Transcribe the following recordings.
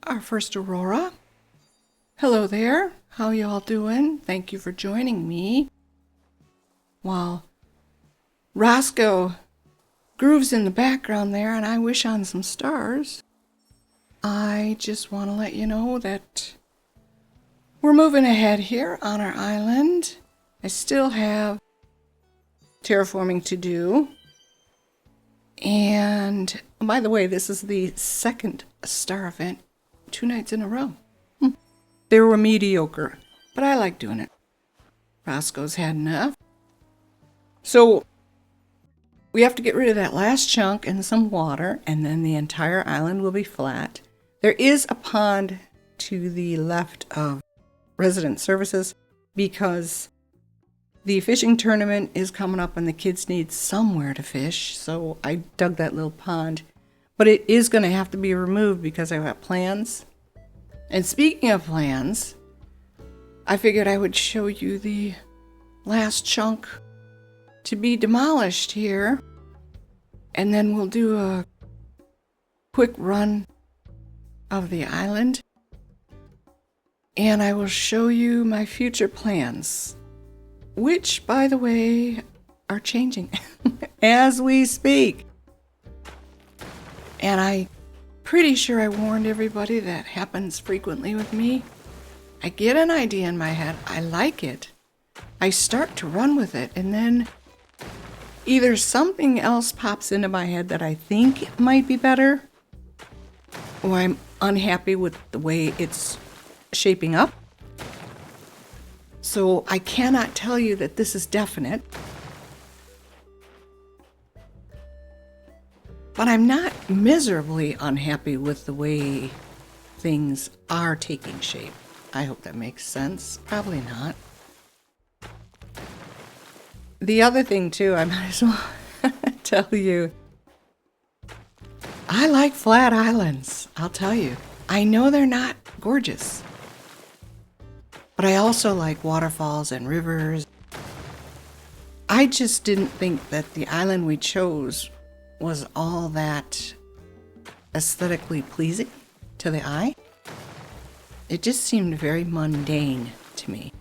our first aurora. Hello there. How you all doing? Thank you for joining me. While Roscoe grooves in the background there and I wish on some stars, I just want to let you know that we're moving ahead here on our island. I still have terraforming to do. And by the way, this is the second star event 2 nights in a row. They were mediocre, but I like doing it. Roscoe's had enough. So we have to get rid of that last chunk and some water, and then the entire island will be flat. There is a pond to the left of resident services because the fishing tournament is coming up and the kids need somewhere to fish, so I dug that little pond. But it is going to have to be removed because I've got plans. And speaking of plans, I figured I would show you the last chunk to be demolished here. And then we'll do a quick run of the island. And I will show you my future plans, which, by the way, are changing as we speak. And I'm pretty sure I warned everybody that happens frequently with me. I get an idea in my head, I like it, I start to run with it, and then either something else pops into my head that I think might be better, or I'm unhappy with the way it's shaping up. So I cannot tell you that this is definite. But I'm not miserably unhappy with the way things are taking shape. I hope that makes sense. Probably not. The other thing too, I might as well tell you, I like flat islands, I'll tell you. I know they're not gorgeous, but I also like waterfalls and rivers. I just didn't think that the island we chose was all that aesthetically pleasing to the eye. It just seemed very mundane to me.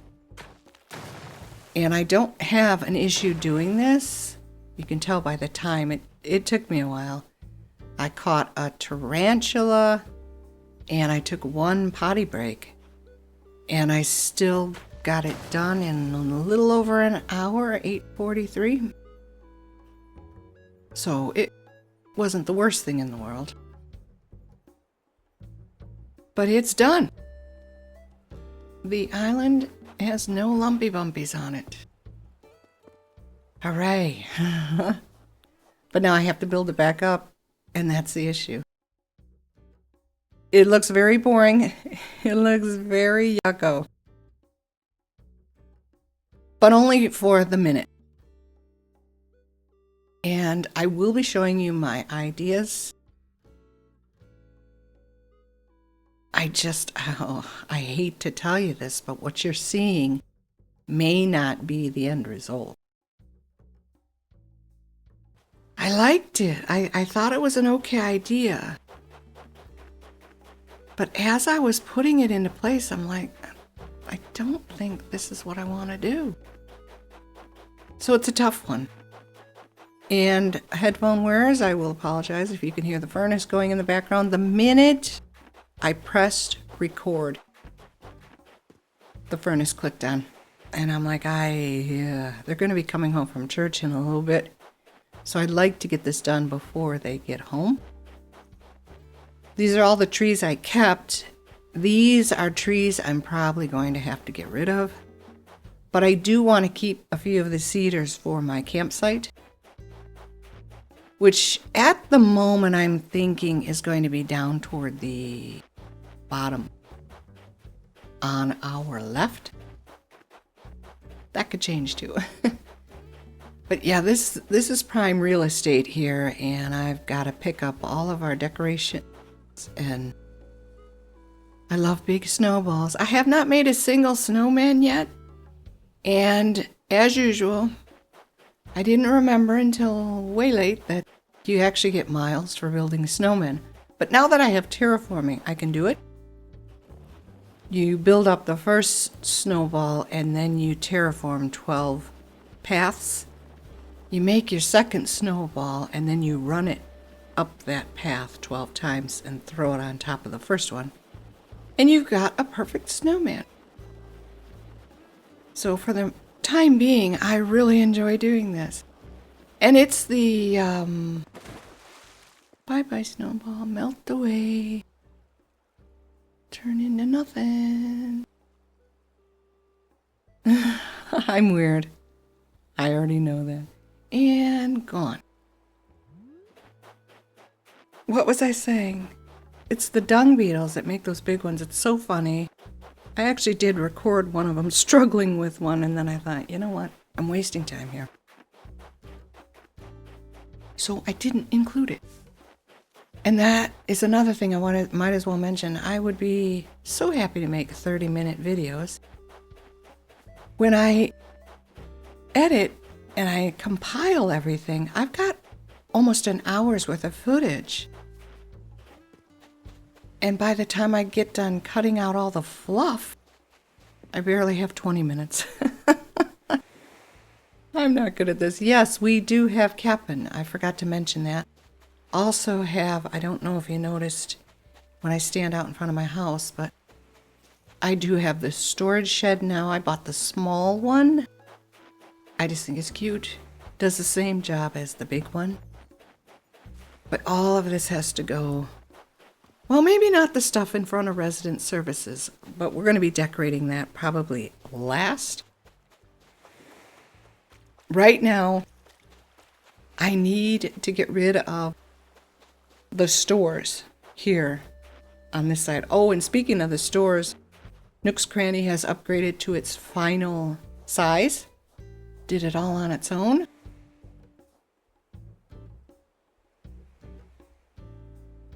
And I don't have an issue doing this. You can tell by the time. It took me a while. I caught a tarantula and I took one potty break. And I still got it done in a little over an hour, 8:43. So it wasn't the worst thing in the world. But it's done. The island has no lumpy bumpies on it. Hooray. But now I have to build it back up, and that's the issue. It looks very boring. It looks very yucko. But only for the minute. And I will be showing you my ideas. I hate to tell you this, but what you're seeing may not be the end result. I liked it. I thought it was an okay idea. But as I was putting it into place, I'm like, I don't think this is what I want to do. So it's a tough one. And headphone wearers, I will apologize if you can hear the furnace going in the background. The minute I pressed record, the furnace clicked on. And I'm like, they're going to be coming home from church in a little bit. So I'd like to get this done before they get home. These are all the trees I kept. These are trees I'm probably going to have to get rid of. But I do want to keep a few of the cedars for my campsite, which at the moment I'm thinking is going to be down toward the bottom on our left. That could change too. But yeah, this is prime real estate here, and I've got to pick up all of our decorations, and I love big snowballs. I have not made a single snowman yet, and as usual, I didn't remember until way late that you actually get miles for building snowmen. But now that I have terraforming, I can do it. You build up the first snowball and then you terraform 12 paths. You make your second snowball and then you run it up that path 12 times and throw it on top of the first one. And you've got a perfect snowman. So for the time being, I really enjoy doing this. And it's the bye-bye snowball, melt away, turn into nothing. I'm weird. I already know that. And gone. What was I saying? It's the dung beetles that make those big ones. It's so funny. I actually did record one of them struggling with one, and then I thought, you know what? I'm wasting time here. So I didn't include it. And that is another thing I might as well mention. I would be so happy to make 30-minute videos. When I edit and I compile everything, I've got almost an hour's worth of footage. And by the time I get done cutting out all the fluff, I barely have 20 minutes. I'm not good at this. Yes, we do have Cap'n. I forgot to mention that. Also have, I don't know if you noticed when I stand out in front of my house, but I do have the storage shed now. I bought the small one. I just think it's cute. Does the same job as the big one. But all of this has to go. Well, maybe not the stuff in front of resident services, but we're going to be decorating that probably last. Right now, I need to get rid of the stores here on this side. Oh, and speaking of the stores, Nook's Cranny has upgraded to its final size. Did it all on its own.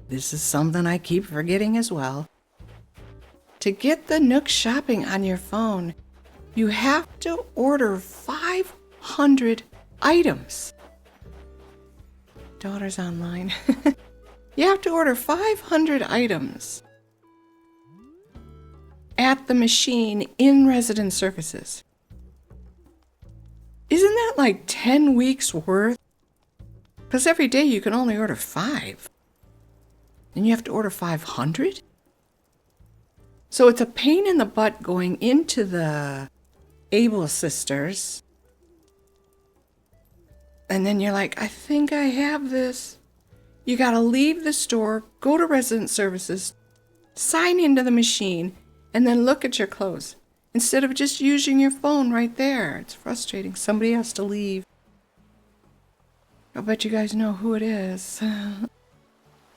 This is something I keep forgetting as well. To get the Nook shopping on your phone, you have to order 500 items. Daughter's online. You have to order 500 items at the machine in resident services. Isn't that like 10 weeks worth? Because every day you can only order 5. And you have to order 500? So it's a pain in the butt going into the Able Sisters. And then you're like, I think I have this. You gotta leave the store, go to resident services, sign into the machine, and then look at your clothes. Instead of just using your phone right there. It's frustrating. Somebody has to leave. I'll bet you guys know who it is.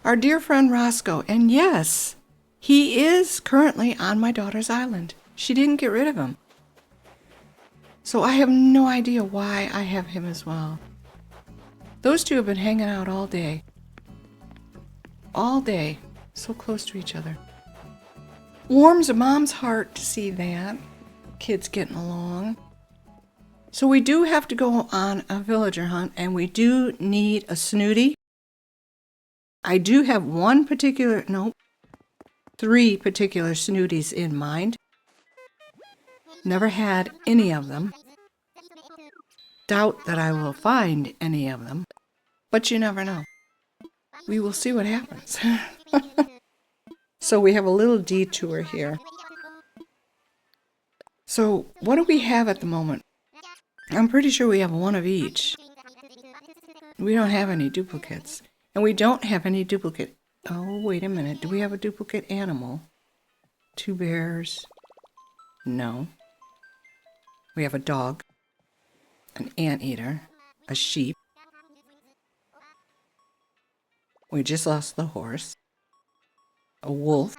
Our dear friend Roscoe. And yes, he is currently on my daughter's island. She didn't get rid of him. So I have no idea why I have him as well. Those two have been hanging out all day. All day. So close to each other. Warms a mom's heart to see that. Kids getting along. So we do have to go on a villager hunt, and we do need a snooty. I do have three particular snooties in mind. Never had any of them. Doubt that I will find any of them, but you never know. We will see what happens. So we have a little detour here. So what do we have at the moment? I'm pretty sure we have one of each. We don't have any duplicates. And we don't have any duplicate. Oh, wait a minute. Do we have a duplicate animal? 2 bears. No. We have a dog. An anteater. A sheep. We just lost the horse. A wolf.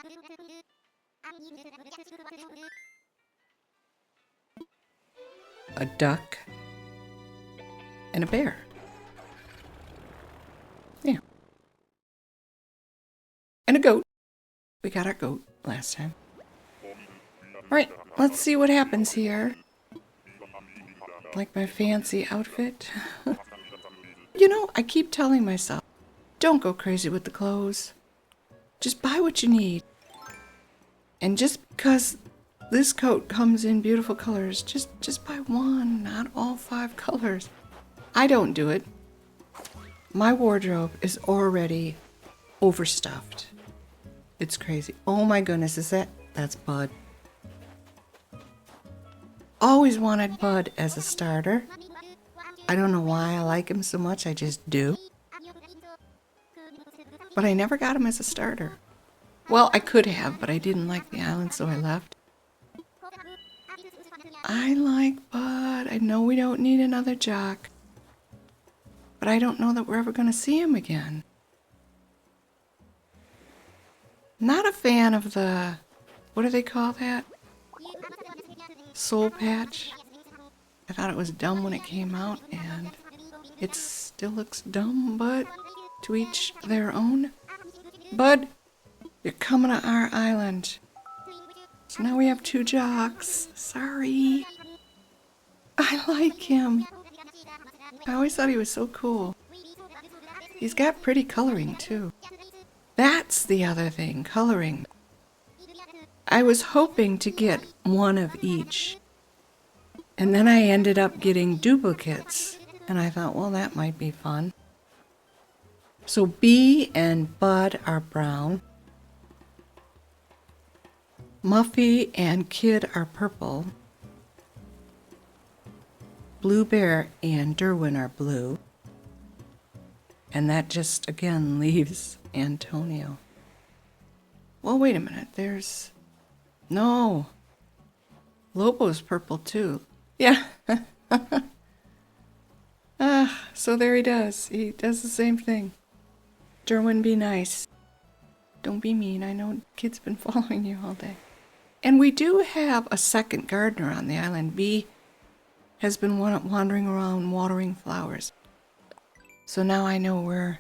A duck. And a bear. Yeah. And a goat. We got our goat last time. Alright, let's see what happens here. Like my fancy outfit. You know, I keep telling myself, don't go crazy with the clothes. Just buy what you need. And just because this coat comes in beautiful colors, just buy one, not all 5 colors. I don't do it. My wardrobe is already overstuffed. It's crazy. Oh my goodness, that's Bud. Always wanted Bud as a starter. I don't know why I like him so much, I just do. But I never got him as a starter. Well, I could have, but I didn't like the island, so I left. I like Bud. I know we don't need another jock. But I don't know that we're ever going to see him again. Not a fan of the, what do they call that? Soul patch. I thought it was dumb when it came out, and it still looks dumb, but to each their own. Bud, you're coming to our island. So now we have 2 jocks. Sorry. I like him. I always thought he was so cool. He's got pretty coloring, too. That's the other thing, coloring. I was hoping to get one of each. And then I ended up getting duplicates. And I thought, well, that might be fun. So Bee and Bud are brown. Muffy and Kid are purple. Blue Bear and Derwin are blue. And that just, again, leaves Antonio. Well, wait a minute. No. Lobo's purple, too. Yeah. So there he does. He does the same thing. Derwin, be nice. Don't be mean. I know Kid's been following you all day. And we do have a second gardener on the island. Bee has been wandering around watering flowers. So now I know where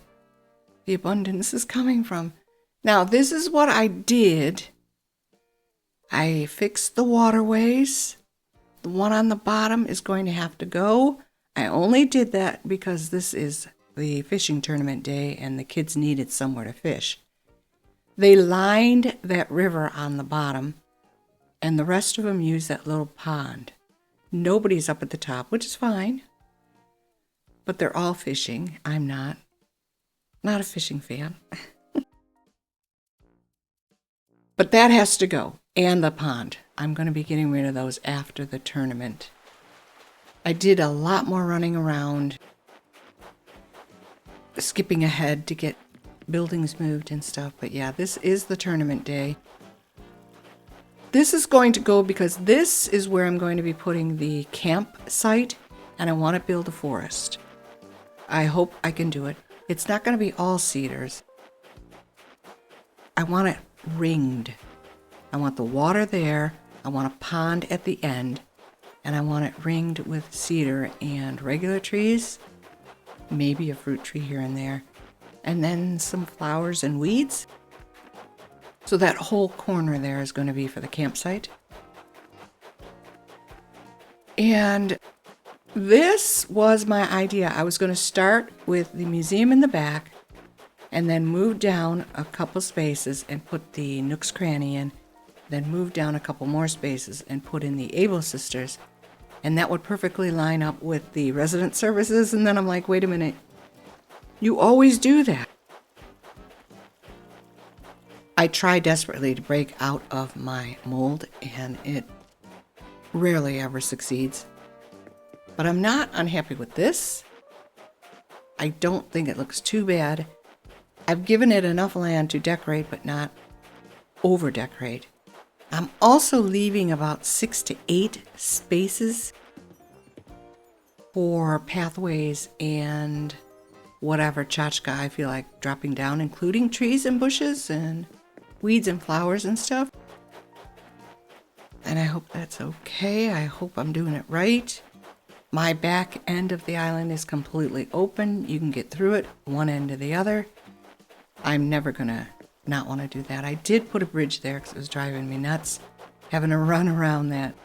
the abundance is coming from. Now, this is what I did. I fixed the waterways. The one on the bottom is going to have to go. I only did that because this is the fishing tournament day and the kids needed somewhere to fish. They lined that river on the bottom, and the rest of them used that little pond. Nobody's up at the top, which is fine. But they're all fishing. I'm not. Not a fishing fan. But that has to go. And the pond. I'm going to be getting rid of those after the tournament. I did a lot more running around, skipping ahead to get buildings moved and stuff. But yeah, this is the tournament day. This is going to go because this is where I'm going to be putting the campsite, and I want to build a forest. I hope I can do it. It's not going to be all cedars. I want it ringed. I want the water there. I want a pond at the end. And I want it ringed with cedar and regular trees. Maybe a fruit tree here and there. And then some flowers and weeds. So that whole corner there is going to be for the campsite. And this was my idea. I was going to start with the museum in the back and then move down a couple spaces and put the Nook's Cranny in. Then move down a couple more spaces and put in the Able Sisters. And that would perfectly line up with the resident services. And then I'm like, wait a minute. You always do that. I try desperately to break out of my mold, and it rarely ever succeeds. But I'm not unhappy with this. I don't think it looks too bad. I've given it enough land to decorate, but not over-decorate. I'm also leaving about 6 to 8 spaces for pathways and whatever tchotchke I feel like dropping down, including trees and bushes and weeds and flowers and stuff. And I hope that's okay. I hope I'm doing it right. My back end of the island is completely open. You can get through it one end to the other. I'm never going to not want to do that. I did put a bridge there because it was driving me nuts, having to run around that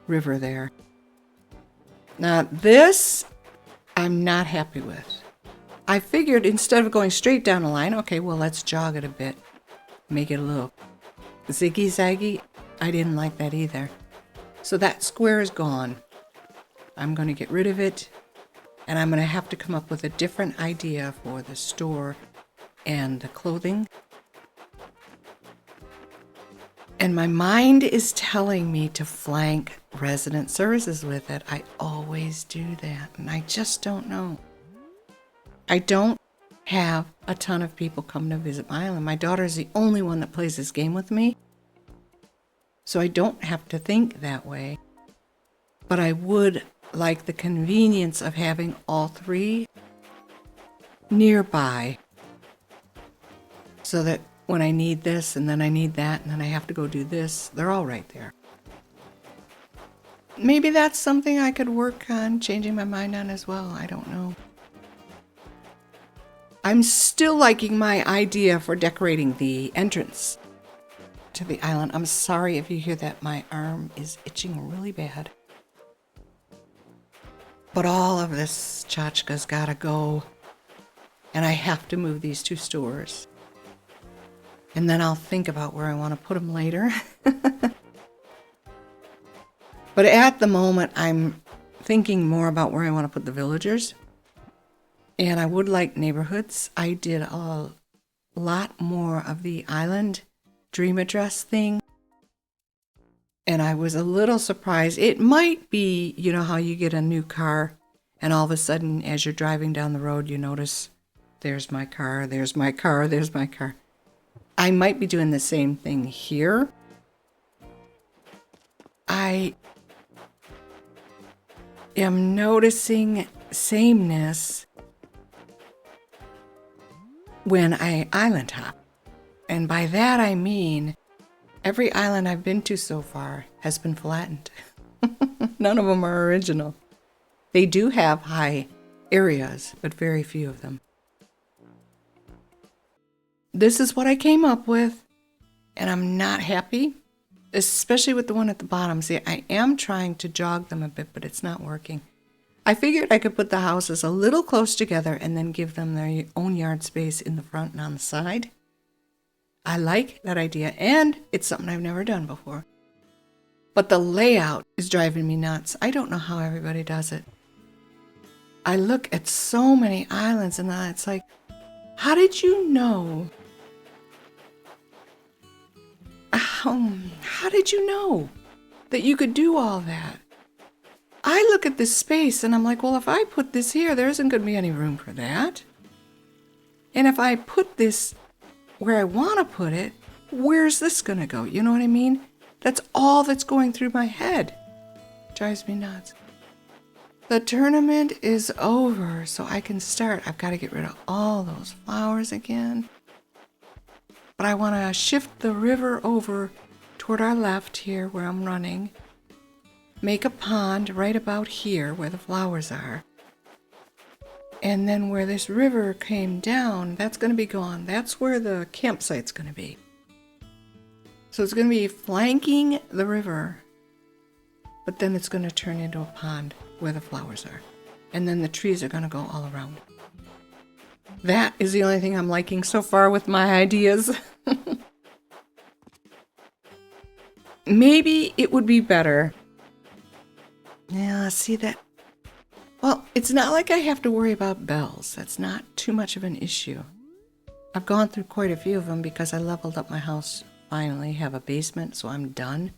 river there. Now this, I'm not happy with. I figured instead of going straight down the line, okay, well, let's jog it a bit, make it a little ziggy-zaggy. I didn't like that either. So that square is gone. I'm going to get rid of it, and I'm going to have to come up with a different idea for the store and the clothing. And my mind is telling me to flank resident services with it. I always do that, and I just don't know. I don't have a ton of people come to visit my island. My daughter is the only one that plays this game with me, so I don't have to think that way. But I would like the convenience of having all three nearby, so that when I need this and then I need that and then I have to go do this, they're all right there. Maybe that's something I could work on changing my mind on as well. I don't know. I'm still liking my idea for decorating the entrance to the island. I'm sorry if you hear that. My arm is itching really bad. But all of this tchotchke's gotta go. And I have to move these two stores. And then I'll think about where I want to put them later. But at the moment, I'm thinking more about where I want to put the villagers. And I would like neighborhoods. I did a lot more of the island dream address thing. And I was a little surprised. It might be, you know how you get a new car and all of a sudden as you're driving down the road, you notice there's my car, there's my car, there's my car. I might be doing the same thing here. I am noticing sameness when I island hop. And by that I mean every island I've been to so far has been flattened. None of them are original. They do have high areas, but very few of them. This is what I came up with, and I'm not happy, especially with the one at the bottom. See, I am trying to jog them a bit, but it's not working. I figured I could put the houses a little close together and then give them their own yard space in the front and on the side. I like that idea, and it's something I've never done before. But the layout is driving me nuts. I don't know how everybody does it. I look at so many islands, and it's like, how did you know? How did you know that you could do all that? I look at this space and I'm like, well, if I put this here, there isn't going to be any room for that. And if I put this where I want to put it, where's this going to go? You know what I mean? That's all that's going through my head. Drives me nuts. The tournament is over, so I can start. I've got to get rid of all those flowers again. But I want to shift the river over toward our left here where I'm running. Make a pond right about here where the flowers are. And then where this river came down, that's going to be gone. That's where the campsite's going to be. So it's going to be flanking the river, but then it's going to turn into a pond where the flowers are. And then the trees are going to go all around. That is the only thing I'm liking so far with my ideas. Maybe it would be better. Yeah, see that? Well, it's not like I have to worry about bells. That's not too much of an issue. I've gone through quite a few of them because I leveled up my house. Finally have a basement, so I'm done.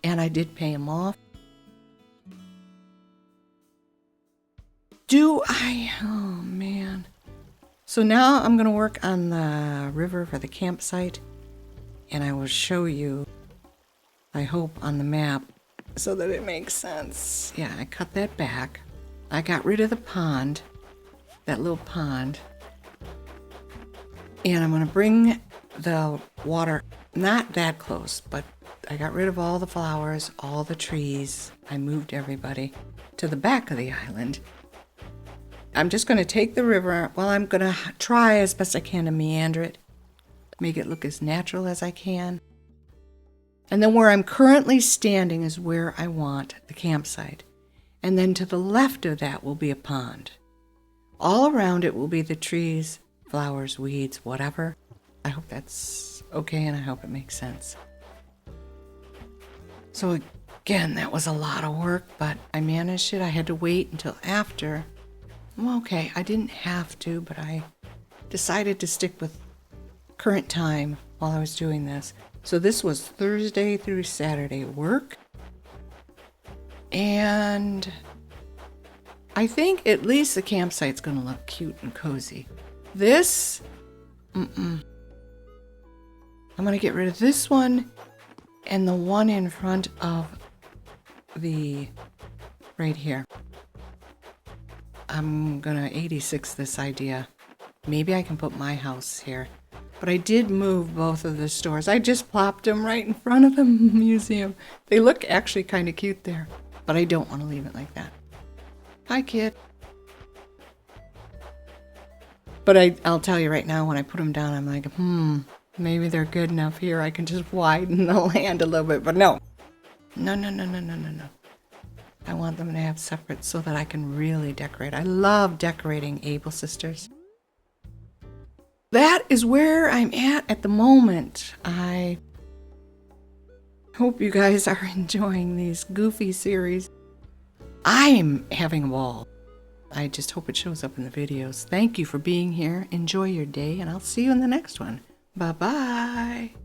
And I did pay them off. Do I? Oh, man. So now I'm going to work on the river for the campsite. And I will show you, I hope, on the map so that it makes sense. Yeah, I cut that back. I got rid of the pond, that little pond. And I'm going to bring the water not that close, but I got rid of all the flowers, all the trees. I moved everybody to the back of the island. I'm just going to take the river. Well, I'm going to try as best I can to meander it, make it look as natural as I can. And then where I'm currently standing is where I want the campsite. And then to the left of that will be a pond. All around it will be the trees, flowers, weeds, whatever. I hope that's okay, and I hope it makes sense. So again, that was a lot of work, but I managed it. I had to wait until after. Well, okay, I didn't have to, but I decided to stick with current time while I was doing this. So this was Thursday through Saturday work. And I think at least the campsite's going to look cute and cozy. This, I'm going to get rid of this one and the one in front of the, right here. I'm going to 86 this idea. Maybe I can put my house here. But I did move both of the stores. I just plopped them right in front of the museum. They look actually kind of cute there, but I don't want to leave it like that. Hi, kid. But I'll tell you right now, when I put them down, I'm like, maybe they're good enough here. I can just widen the land a little bit. But no. No. I want them to have separate so that I can really decorate. I love decorating, Able Sisters. That is where I'm at the moment. I hope you guys are enjoying these goofy series. I'm having a ball. I just hope it shows up in the videos. Thank you for being here. Enjoy your day, and I'll see you in the next one. Bye-bye.